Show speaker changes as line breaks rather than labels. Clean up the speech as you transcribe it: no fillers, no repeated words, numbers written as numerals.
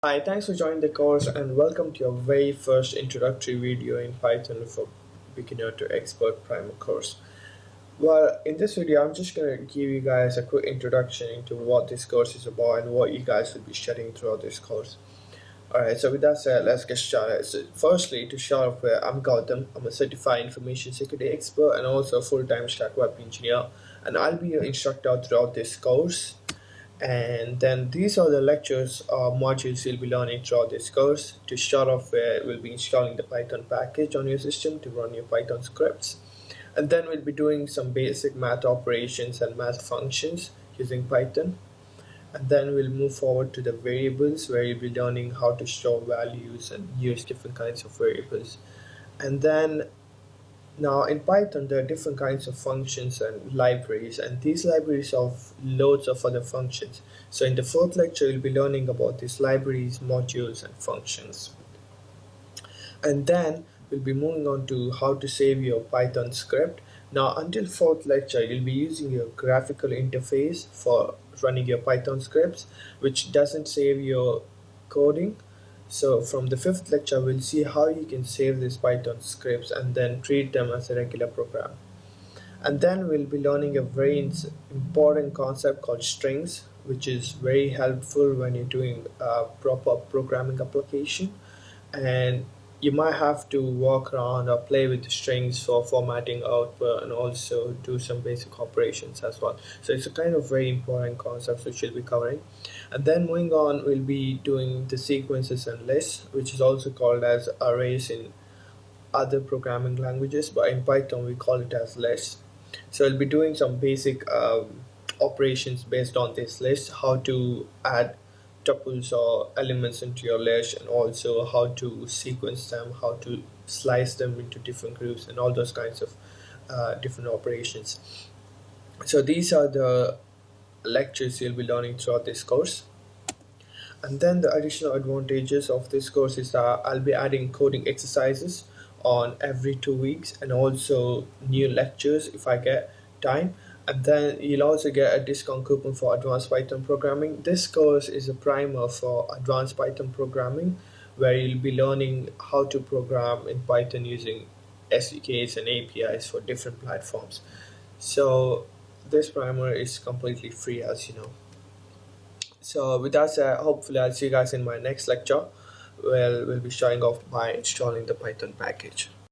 Hi, thanks for joining the course and welcome to your very first introductory video in Python for beginner to expert primer course. Well, in this video, I'm just going to give you guys a quick introduction into what this course is about and what you guys will be studying throughout this course. Alright, so with that said, let's get started. So firstly, to start off with, I'm Gautam. I'm a certified information security expert and also a full-time stack web engineer, and I'll be your instructor throughout this course. And then these are the lectures or modules you'll be learning throughout this course. To start off with, we'll be installing the Python package on your system to run your Python scripts. And then we'll be doing some basic math operations and math functions using Python. And then we'll move forward to the variables where you'll be learning how to store values and use different kinds of variables. And then now in Python, there are different kinds of functions and libraries, and these libraries have loads of other functions. So in the fourth lecture, you'll be learning about these libraries, modules, and functions. And then we'll be moving on to how to save your Python script. Now until fourth lecture, you'll be using your graphical interface for running your Python scripts, which doesn't save your coding. So from the fifth lecture, we'll see how you can save these Python scripts and then treat them as a regular program. And then we'll be learning a very important concept called strings, which is very helpful when you're doing a proper programming application. And you might have to walk around or play with the strings for formatting output and also do some basic operations as well. So it's a kind of very important concept which we'll be covering. And then moving on, we'll be doing the sequences and lists, which is also called as arrays in other programming languages, but in Python we call it as lists. So we'll be doing some basic operations based on this list, how to add tuples or elements into your list, and also how to sequence them, how to slice them into different groups, and all those kinds of different operations. So these are the lectures you'll be learning throughout this course. And then the additional advantages of this course is that I'll be adding coding exercises on every 2 weeks and also new lectures if I get time. And then you'll also get a discount coupon for advanced Python programming. This course is a primer for advanced Python programming, where you'll be learning how to program in Python using SDKs and APIs for different platforms. So this primer is completely free, as you know. So with that said, hopefully I'll see you guys in my next lecture where we'll be starting off by installing the Python package.